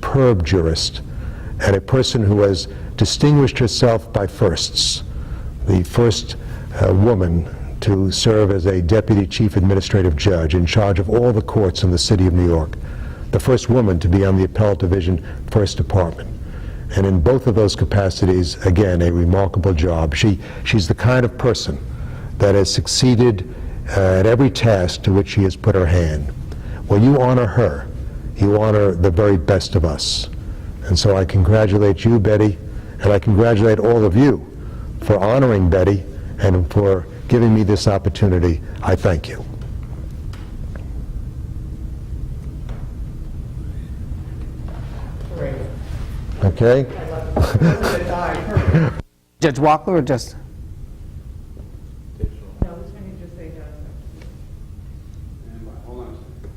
superb jurist and a person who has distinguished herself by firsts. The first woman to serve as a deputy chief administrative judge in charge of all the courts in the city of New York. The first woman to be on the appellate division first department. And in both of those capacities, again, a remarkable job. She's the kind of person that has succeeded at every task to which she has put her hand. When you honor her, you honor the very best of us. And so I congratulate you, Betty, and I congratulate all of you for honoring Betty and for giving me this opportunity. I thank you. Okay? Judge Walkler or just? No, this one you just say Judge. Hold on a second.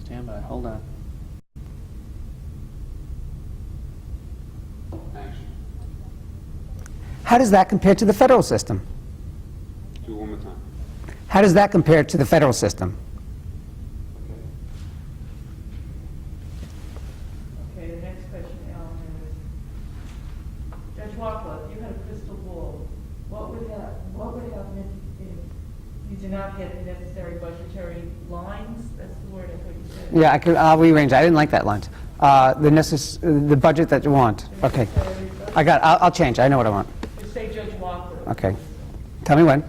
Stand by, hold on. Action. How does that compare to the federal system? Do it one more time. How does that compare to the federal system? Okay, the next question, Alan, is Judge Walker, if you had a crystal ball, what would happen if you did not get the necessary budgetary lines? That's the word I thought you said. Yeah, I'll rearrange. I didn't like that line. The budget that you want. Okay. I got it. I'll change. I know what I want. Just say Judge Walker. Okay. Tell me when.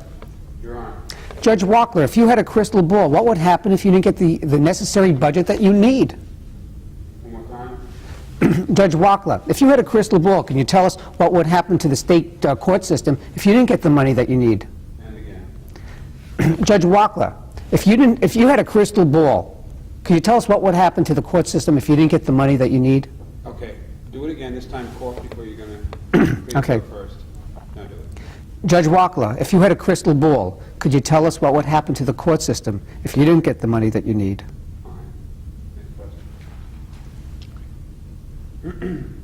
Your Honor. Judge Walkler, if you had a crystal ball, what would happen if you didn't get the necessary budget that you need? One more time. Judge Walkler, if you had a crystal ball, can you tell us what would happen to the state court system if you didn't get the money that you need? And again. Judge Walkler, if you had a crystal ball, can you tell us what would happen to the court system if you didn't get the money that you need? Okay. Do it again. This time cough before you're going to Okay. first. Now do it. Judge Walkler, if you had a crystal ball, could you tell us what would happen to the court system if you didn't get the money that you need? Fine. Next question.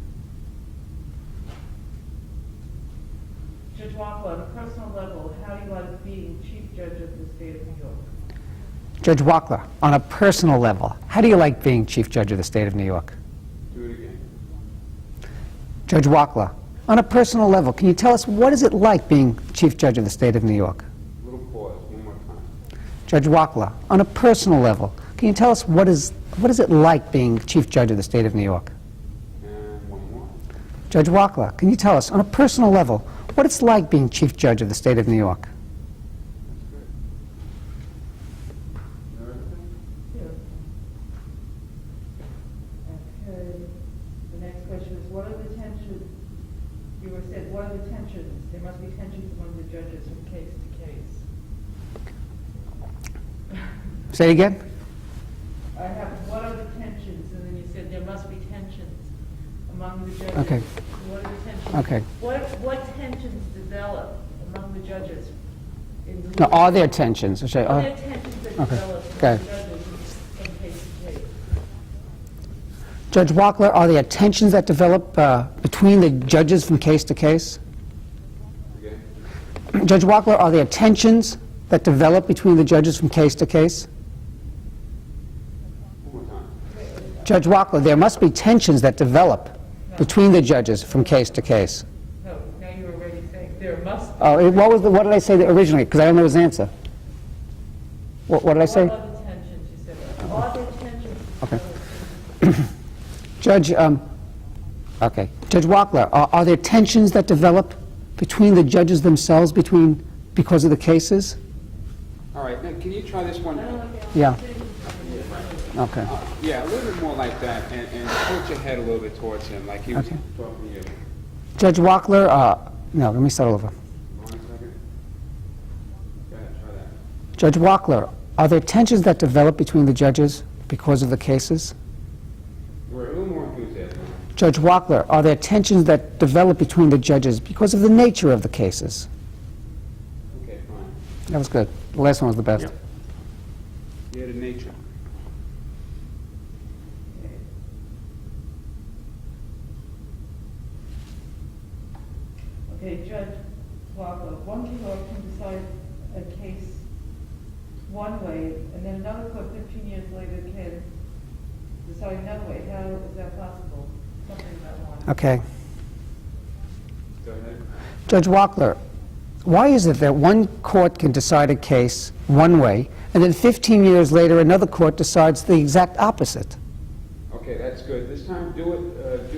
Judge Walker, on a personal level, how do you like being Chief Judge of the State of New York? Judge Walkler, on a personal level, how do you like being Chief Judge of the State of New York? Do it again. Judge Walkler, on a personal level, can you tell us what is it like being Chief Judge of the State of New York? Little pause. One more time. Judge Walkler, on a personal level, can you tell us what is it like being Chief Judge of the State of New York? And one more. Judge Walkler, can you tell us on a personal level what it's like being Chief Judge of the State of New York? That's good. Yeah. Okay. The next question is, what are the tensions? You were said, what are the tensions? There must be tensions among the judges from case to case. Say it again. I have, what are the tensions? And then you said there must be tensions among the judges. Okay. What are the tensions? Okay. What tensions develop among the judges? Now, are there tensions? Are there tensions that Okay. develop Okay. among the judges from case to case? Judge Walkler, are there tensions that develop between the judges from case to case? Again. Judge Walkler, are there tensions that develop between the judges from case to case? One more time. Judge Walkler, there must be tensions that develop between the judges from case to case. No, now you're already saying there must be. Oh, what did I say originally? Because I don't know his answer. What did I say? What are the tensions, you said? Are there tensions? Okay. Judge, okay. Judge Walkler, are there tensions that develop between the judges themselves because of the cases? All right. Now, can you try this one? Yeah. Okay. Yeah, a little bit more like that, and tilt your head a little bit towards him, like he was Okay. talking to you. Judge Walkler, no, let me start over. Hold on a second. Go ahead, try that. Judge Walkler, are there tensions that develop between the judges because of the cases? We're a little more enthusiastic. Judge Walkler, are there tensions that develop between the judges because of the nature of the cases? Okay, fine. That was good. The last one was the best. Yeah, the nature. Okay, Judge Walker, one court can decide a case one way, and then another court 15 years later can sorry, no way, how is that possible? Something about one. Okay. Go ahead. Judge Wackler, why is it that one court can decide a case one way, and then 15 years later, another court decides the exact opposite? Okay, that's good. This time, do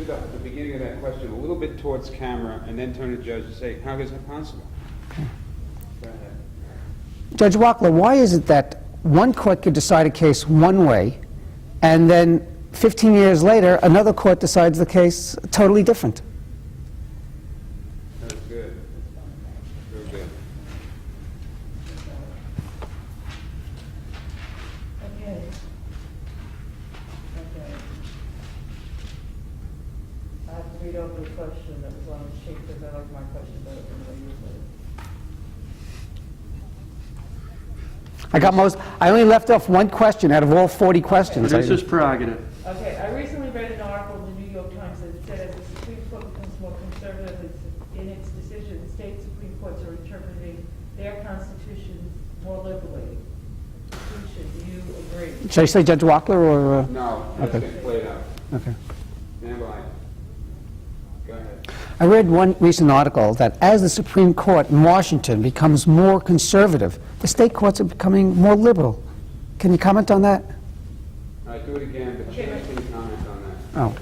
the beginning of that question a little bit towards camera, and then turn to the judge and say, how is that possible? Go ahead. Judge Wackler, why is it that one court could decide a case one way, and then 15 years later, another court decides the case totally different? That's good. Real good. Okay. Okay. I have to read over the question that was on the sheet because I like my question better than what you said. I only left off one question out of all 40 questions. This is prerogative. Okay, I recently read an article in the New York Times that said as the Supreme Court becomes more conservative in its decisions, state Supreme Courts are interpreting their constitutions more liberally. Do you agree? Should I say Judge Wackler or? No, let's Okay. get played out. Okay. Stand by. Go ahead. I read one recent article that as the Supreme Court in Washington becomes more conservative, the state courts are becoming more liberal. Can you comment on that? All right, do it again, but Okay, change any comment on that. Oh.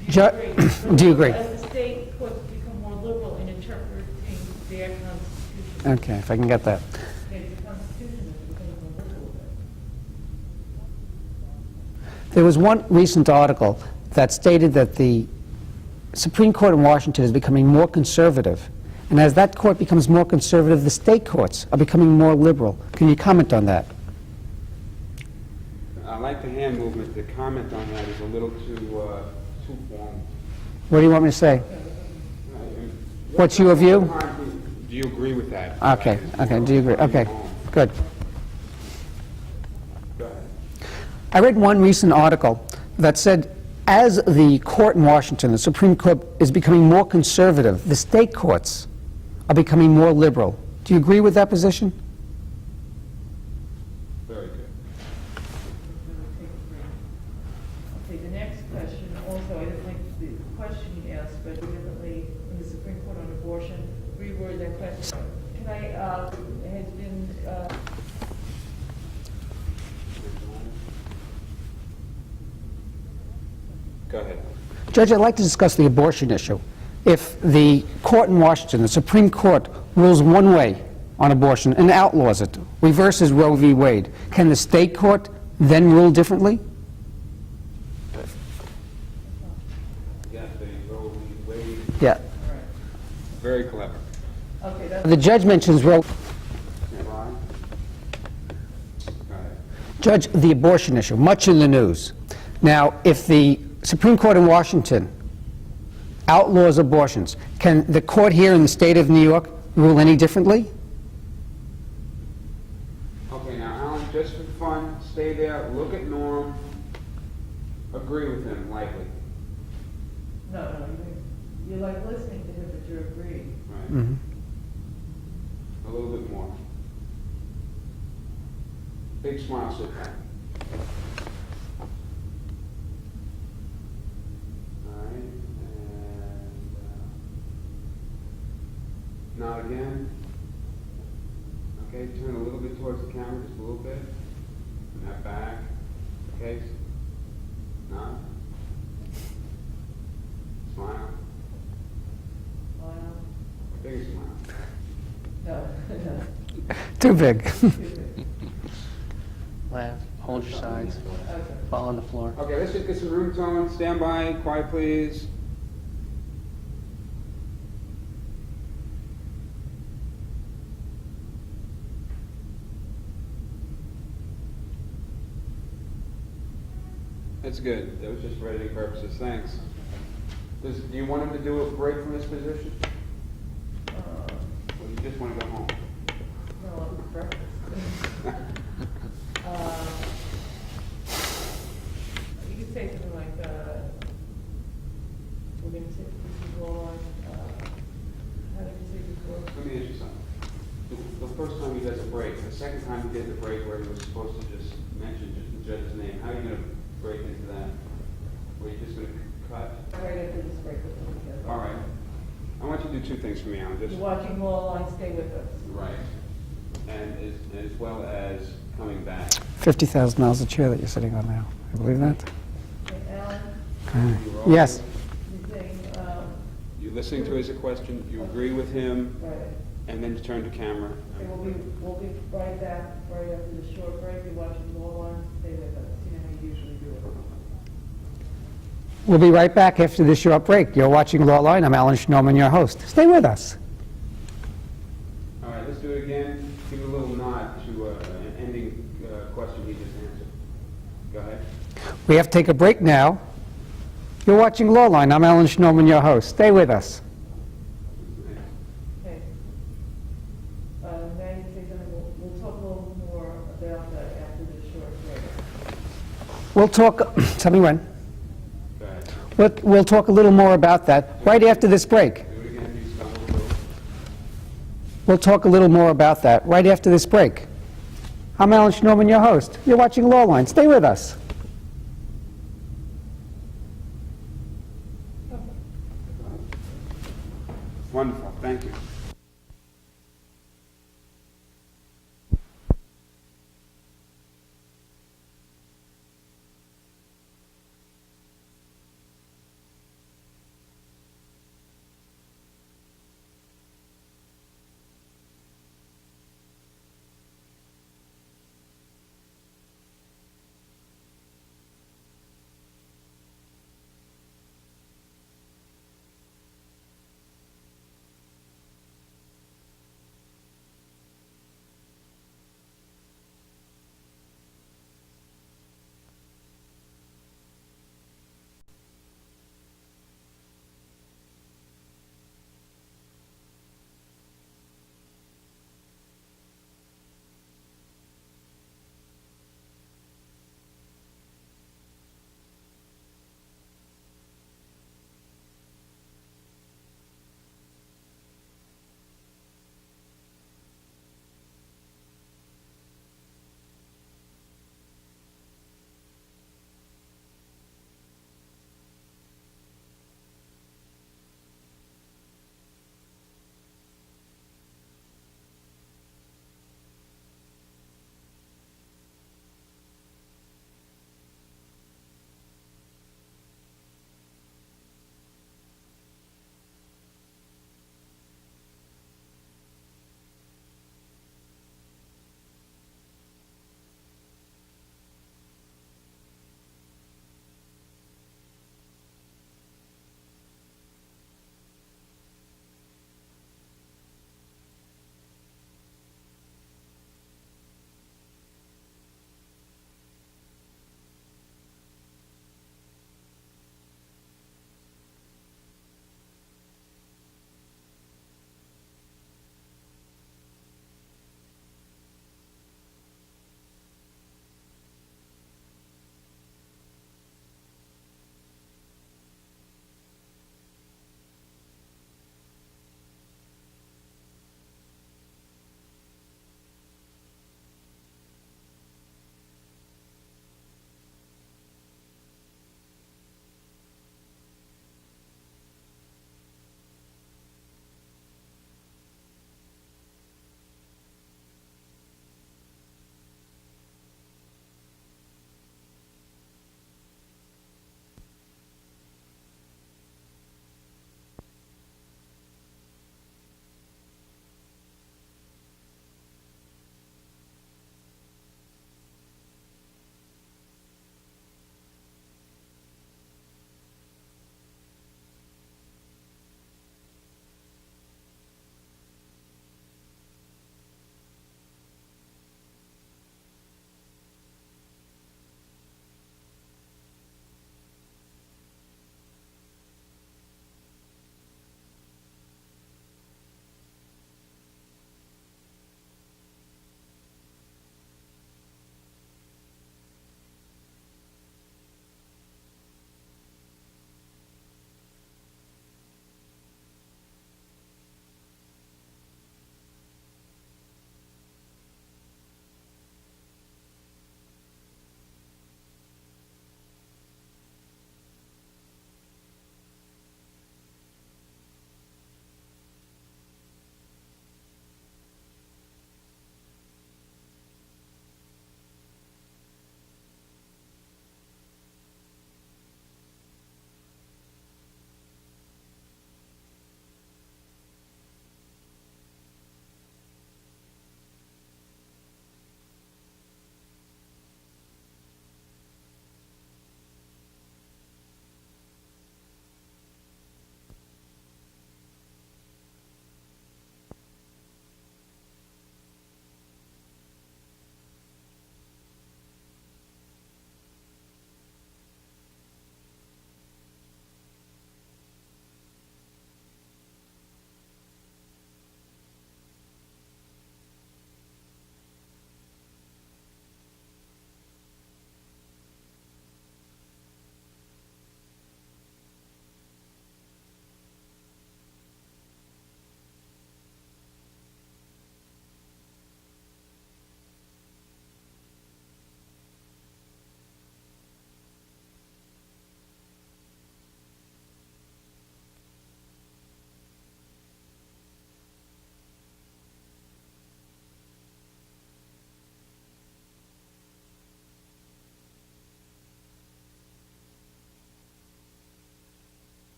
Do you Ju- agree? Do you agree? As the state courts become more liberal in interpreting their constitution, Okay, if I can get that. okay, the constitution is becoming more liberal. There was one recent article that stated that the Supreme Court in Washington is becoming more conservative, and as that court becomes more conservative, the state courts are becoming more liberal. Can you comment on that? I like the hand movement. The comment on that is a little too formal. What do you want me to say? What's your view? Do you agree with that? Okay, okay, do you agree? Okay, good. Go ahead. I read one recent article that said as the court in Washington, the Supreme Court, is becoming more conservative, the state courts are becoming more liberal. Do you agree with that position? Very good. Okay, the next question, also, I didn't like the question you asked, but differently in the Supreme Court on abortion, reword that question. Can I, has been, Go ahead. Judge, I'd like to discuss the abortion issue. If the court in Washington, the Supreme Court, rules one way on abortion and outlaws it, reverses Roe v. Wade, can the state court then rule differently? Yes, there you go. Wade. Yeah. all right, Very clever. okay, that's, The judge mentions Roe. Stand by. Go ahead. Judge, the abortion issue, much in the news. Now, if the Supreme Court in Washington outlaws abortions, can the court here in the state of New York rule any differently? Okay, now, Alan, just for fun, stay there, look at Norm, agree with him lightly. no, you like listening to him, but you're agreeing. Right. Mhm. A little bit more. Big smile, sit back. All right, and nod again. Okay, turn a little bit towards the camera, just a little bit. And that back. Okay. Nod. Smile. Wow. Big smile. No, no. Too big. Laugh, hold your sides, Okay. fall on the floor. Okay, let's just get some room tone. Stand by, quiet please. That's good. That was just for editing purposes. Thanks. Do you want him to do a break from this position? Or you just want to go home? No, I'm breakfast. You could say something like, we're going to take this all on, how did you say before? Let me ask you something. The first time he does a break, the second time he did the break where he was supposed to just mention just the judge's name, how are you going to break into that? Or are you just going to cut? Right after this break, we'll do it. All right. I want you to do two things for me, Alan. Just You're watching Law Line, stay with us. right, and as well as coming back. $50,000 a chair that you're sitting on now. You believe that? Okay, Alan, Okay. Yes. you're saying, You're listening to his question. You agree with him, right. and then you turn to camera. Okay, we'll be right back, right after the short break. You're watching Law Line, stay with us. You know how you usually do it. We'll be right back after this short break. You're watching Law Line. I'm Alan Schnorman, your host. Stay with us. All right, let's do it again. Give a little nod to an ending question he just answered. Go ahead. We have to take a break now. You're watching Law Line. I'm Alan Schnorman, your host. Stay with us. Okay. Now you say something, we'll talk a little more about that after the short break. We'll talk, tell me when. Go ahead. We'll talk a little more about that right after this break. Do it again. You stumbled a little. We'll talk a little more about that right after this break. I'm Alan Schnorman, your host. You're watching Law Line. Stay with us. Wonderful. Thank you.